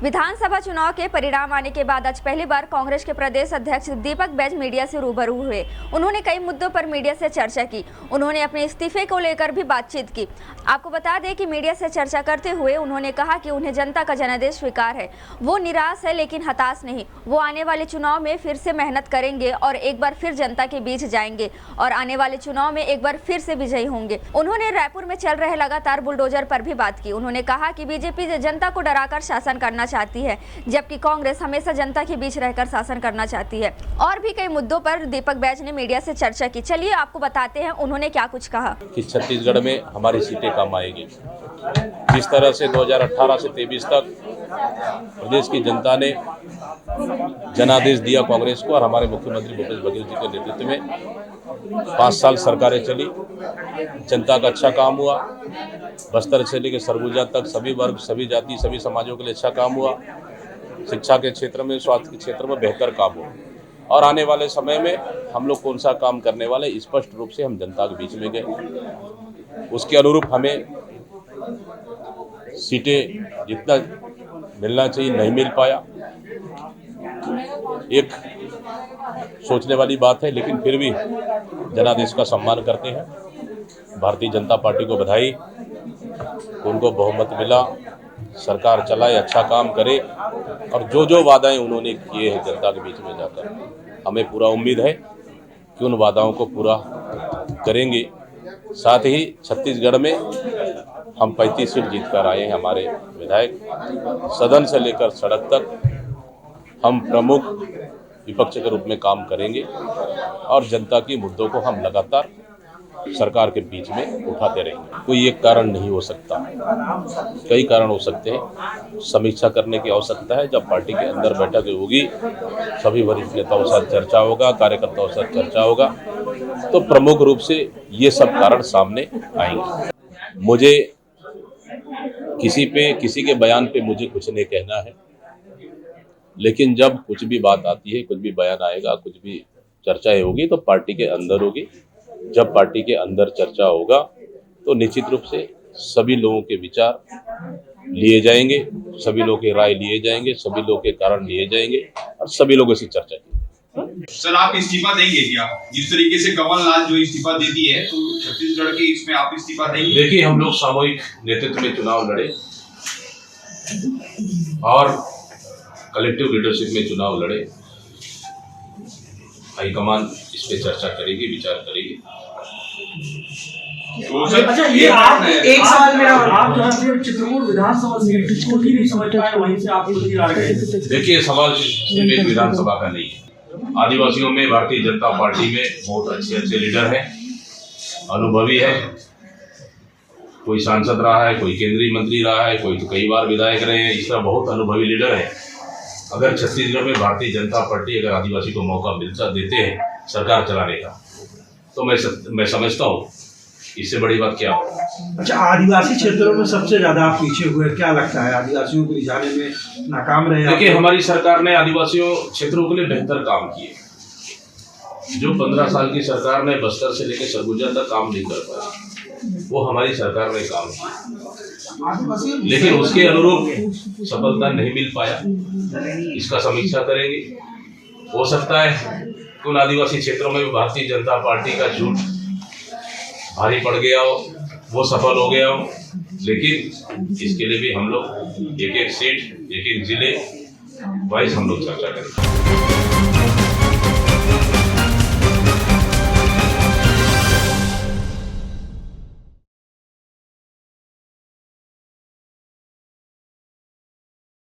विधानसभा चुनाव के परिणाम आने के बाद आज पहली बार कांग्रेस के प्रदेश अध्यक्ष दीपक बैज मीडिया से रूबरू हुए। उन्होंने कई मुद्दों पर मीडिया से चर्चा की। उन्होंने अपने इस्तीफे को लेकर भी बातचीत की। आपको बता दें कि मीडिया से चर्चा करते हुए उन्होंने कहा कि उन्हें जनता का जनादेश स्वीकार है। वो निराश है लेकिन हताश नहीं। वो आने वाले चुनाव में फिर से मेहनत करेंगे और एक बार फिर जनता के बीच जाएंगे और आने वाले चुनाव में एक बार फिर से विजयी होंगे। उन्होंने रायपुर में चल रहे लगातार बुलडोजर पर भी बात की। उन्होंने कहा कि बीजेपी जनता को डराकर शासन करना चाहती है, जबकि कांग्रेस हमेशा जनता के बीच रहकर शासन करना चाहती है। और भी कई मुद्दों पर दीपक बैज ने मीडिया से चर्चा की। चलिए आपको बताते हैं उन्होंने क्या कुछ कहा। कि छत्तीसगढ़ में हमारी सीटें कम आएगी। जिस तरह से 2018 से 23 तक प्रदेश की जनता ने जनादेश दिया कांग्रेस को और हमारे मुख्यमंत्री भूपेश बघेल जी के नेतृत्व में 5 साल सरकारें चली, जनता का अच्छा काम हुआ। बस्तर से लेकर सरगुजा तक सभी वर्ग, सभी जाति, सभी समाजों के लिए अच्छा काम हुआ। शिक्षा के क्षेत्र में, स्वास्थ्य के क्षेत्र में बेहतर काम हुआ। और आने वाले समय में हम लोग कौन सा काम करने वाले, स्पष्ट रूप से हम जनता के बीच में गए। उसके अनुरूप हमें सीटें जितना मिलना चाहिए नहीं मिल पाया। एक सोचने वाली बात है, लेकिन फिर भी जनादेश का सम्मान करते हैं। भारतीय जनता पार्टी को बधाई, उनको बहुमत मिला, सरकार चलाए, अच्छा काम करे और जो जो वादाएं उन्होंने किए हैं जनता के बीच में जाकर, हमें पूरा उम्मीद है कि उन वादाओं को पूरा करेंगे। साथ ही छत्तीसगढ़ में हम 35 सीट जीत कर आए हैं। हमारे विधायक सदन से लेकर सड़क तक हम प्रमुख विपक्ष के रूप में काम करेंगे और जनता की मुद्दों को हम लगातार सरकार के बीच में उठाते रहेंगे। कोई एक कारण नहीं हो सकता, कई कारण हो सकते हैं। समीक्षा करने की आवश्यकता है। जब पार्टी के अंदर बैठक होगी, सभी वरिष्ठ नेताओं के साथ चर्चा होगा, कार्यकर्ताओं के साथ चर्चा होगा, तो प्रमुख रूप से ये सब कारण सामने आएंगे। मुझे किसी के बयान पे मुझे कुछ नहीं कहना है, लेकिन जब कुछ भी बात आती है, कुछ भी बयान आएगा, कुछ भी चर्चा होगी तो पार्टी के अंदर होगी। जब पार्टी के अंदर चर्चा होगा तो निश्चित रूप से सभी लोगों के विचार लिए जाएंगे, सभी लोगों की राय लिए जाएंगे, सभी लोगों के कारण लिए जाएंगे और सभी लोगों से चर्चा की। सर, आप इस्तीफा देंगे क्या? जिस तरीके से कमलनाथ जो इस्तीफा दे दी है, तो छत्तीसगढ़ के इसमें आप इस्तीफा देंगे? देखिए, हम लोग सामूहिक नेतृत्व में चुनाव लड़े और कलेक्टिव लीडरशिप में चुनाव लड़े। हाईकमान इस पे चर्चा करेगी, विचार करेगी। अच्छा, ये आप एक सवाल मेरा, आप जो है चित्रकूट विधानसभा सीट को ही नहीं समझ पाए, वहीं से आप आ गए। देखिए, सवाल सिर्फ एक विधानसभा का नहीं है। आदिवासियों में भारतीय जनता पार्टी में बहुत अच्छे लीडर हैं, अनुभवी है। कोई सांसद रहा है, कोई केंद्रीय मंत्री रहा है, कोई तो कई बार विधायक रहे हैं। इस तरह बहुत अनुभवी लीडर है। अगर छत्तीसगढ़ में भारतीय जनता पार्टी अगर आदिवासी को मौका देते हैं सरकार चलाने का, तो मैं समझता हूँ इससे बड़ी बात क्या हो। अच्छा, आदिवासी क्षेत्रों में सबसे ज्यादा आप पीछे हुए, क्या लगता है आदिवासियों को रिझाने में नाकाम रहे? देखिए, हमारी सरकार ने आदिवासियों क्षेत्रों के लिए बेहतर काम किए। जो 15 साल की सरकार ने बस्तर से लेकर सरगुजा तक काम नहीं कर पाई, वो हमारी सरकार ने काम किया, लेकिन उसके अनुरूप सफलता नहीं मिल पाया। इसका समीक्षा करेंगे। हो सकता है कि उन आदिवासी क्षेत्रों में भी भारतीय जनता पार्टी का झूठ भारी पड़ गया हो, वो सफल हो गया हो, लेकिन इसके लिए भी हम लोग एक एक सीट, एक एक जिले वाइज हम लोग चर्चा करेंगे।